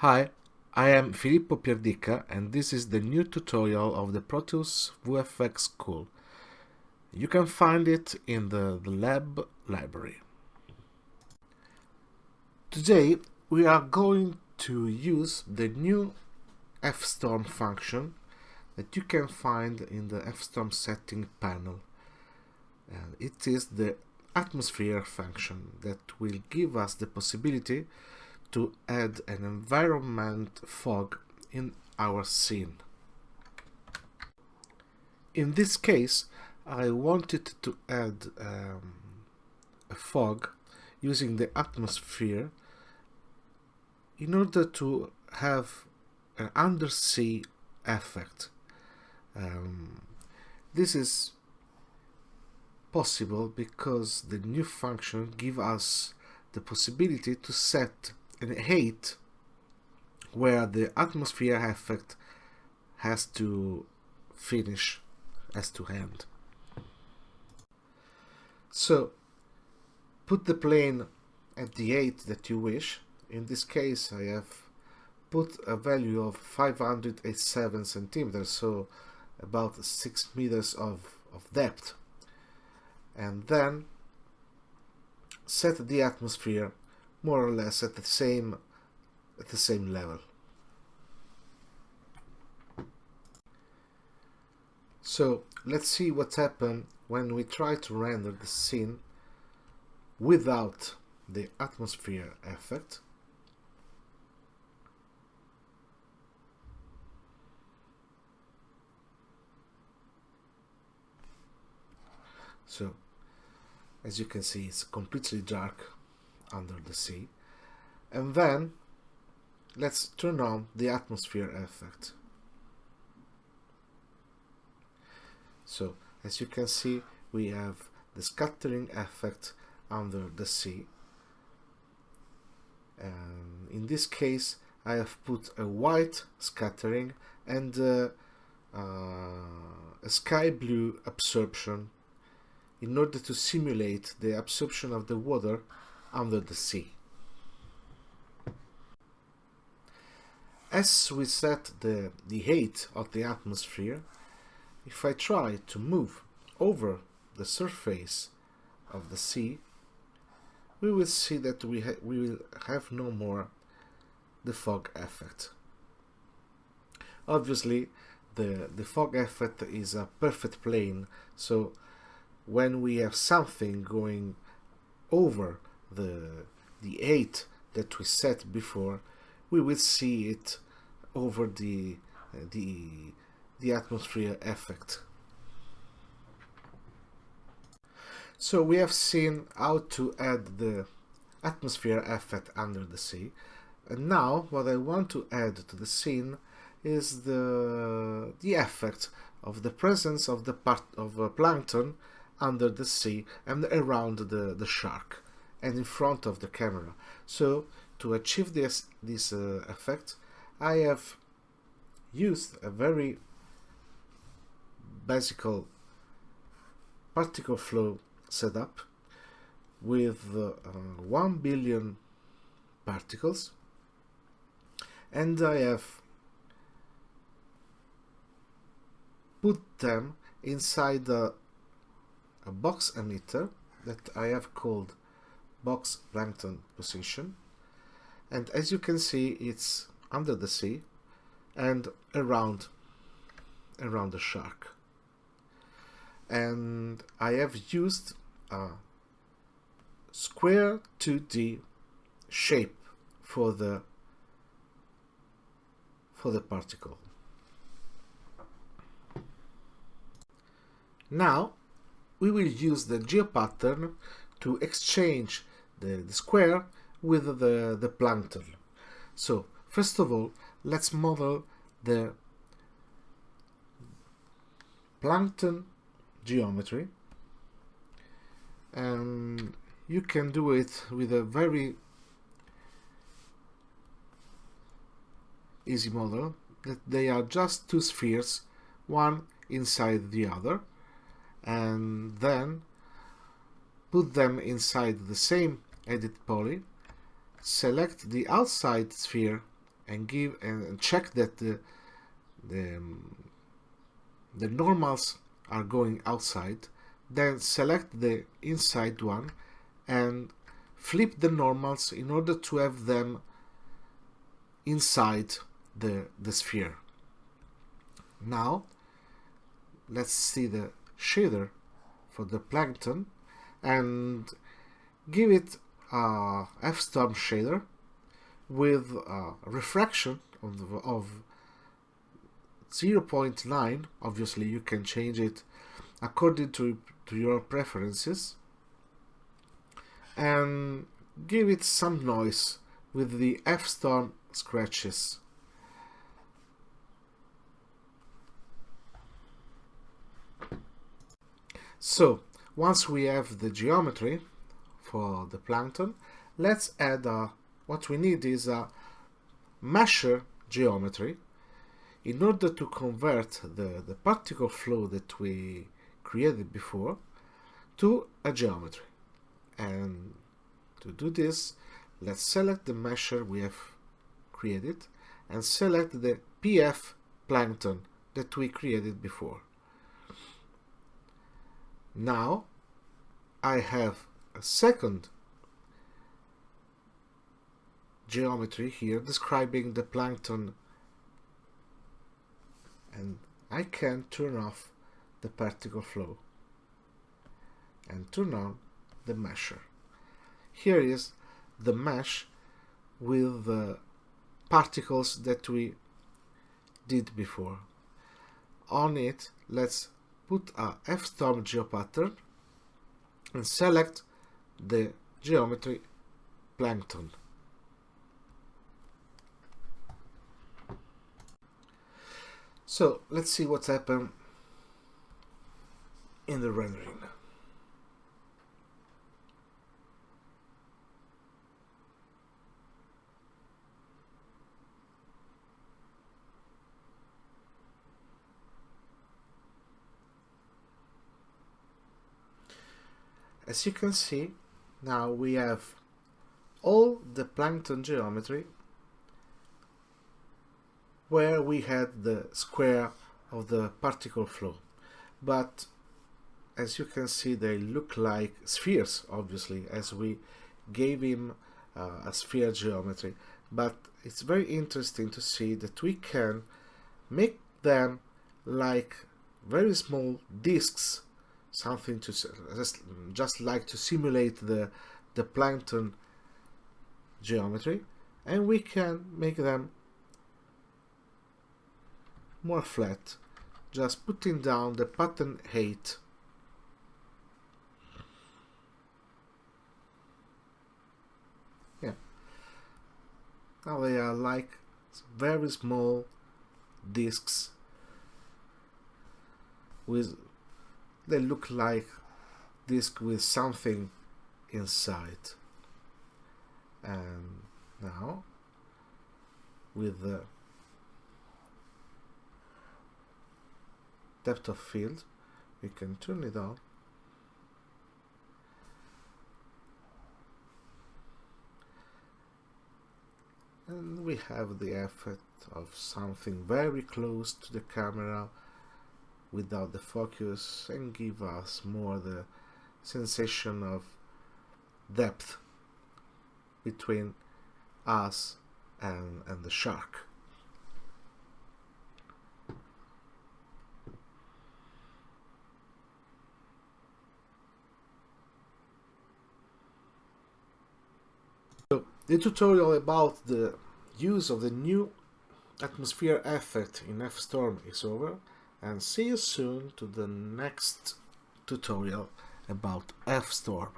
Hi, I am Filippo Pierdica and this is the new tutorial of the Pro Tools VFX School. You can find it in the TheLab library. Today we are going to use the new FStorm function that you can find in the FStorm setting panel. And it is the atmosphere function that will give us the possibility to add an environment fog in our scene. In this case, I wanted to add a fog using the atmosphere in order to have an undersea effect. This is possible because the new function gives us the possibility to set an height where the atmosphere effect has to finish, has to end. So put the plane at the height that you wish. In this case I have put a value of 587 centimeters, so about 6 meters of depth, and then set the atmosphere more or less at the same level. So let's see what happens when we try to render the scene without the atmosphere effect. So as you can see, it's completely dark under the sea. And then let's turn on the atmosphere effect. So as you can see, we have the scattering effect under the sea. And in this case I have put a white scattering and a sky blue absorption in order to simulate the absorption of the water under the sea. As we set the height of the atmosphere, if I try to move over the surface of the sea, we will see that we will have no more the fog effect. Obviously, the fog effect is a perfect plane, so when we have something going over the height that we set before, we will see it over the atmosphere effect. So we have seen how to add the atmosphere effect under the sea, and now what I want to add to the scene is the effect of the presence of the part of plankton under the sea and around the shark and in front of the camera. So to achieve this effect, I have used a very basic particle flow setup with 1 billion particles, and I have put them inside a box emitter that I have called box plankton position, and as you can see, it's under the sea and around the shark. And I have used a square 2D shape for the particle. Now we will use the geopattern to exchange the square with the plankton. So first of all, let's model the plankton geometry, and you can do it with a very easy model, that they are just two spheres, one inside the other, and then put them inside the same edit poly, select the outside sphere and check that the normals are going outside, then select the inside one and flip the normals in order to have them inside the sphere. Now let's see the shader for the plankton and give it a FStorm shader with a refraction of 0.9. Obviously you can change it according to your preferences, and give it some noise with the FStorm scratches. So once we have the geometry for the plankton, let's add what we need is a mesher geometry in order to convert the particle flow that we created before to a geometry. And to do this, let's select the mesher we have created and select the PF plankton that we created before. Now I have a second geometry here describing the plankton, and I can turn off the particle flow and turn on the mesher. Here is the mesh with the particles that we did before. On it, let's put a FStorm geopattern and select the geometry plankton. So let's see what's happened in the rendering. As you can see, now we have all the plankton geometry where we had the square of the particle flow. But as you can see, they look like spheres, obviously, as we gave him a sphere geometry. But it's very interesting to see that we can make them like very small discs, something to just like to simulate the plankton geometry, and we can make them more flat, just putting down the pattern 8. Yeah, now they are like very small discs with, they look like disc with something inside. And now with the depth of field, we can turn it on and we have the effect of something very close to the camera without the focus, and give us more the sensation of depth between us and the shark. So the tutorial about the use of the new atmosphere effect in FStorm is over, and see you soon to the next tutorial about FStorm.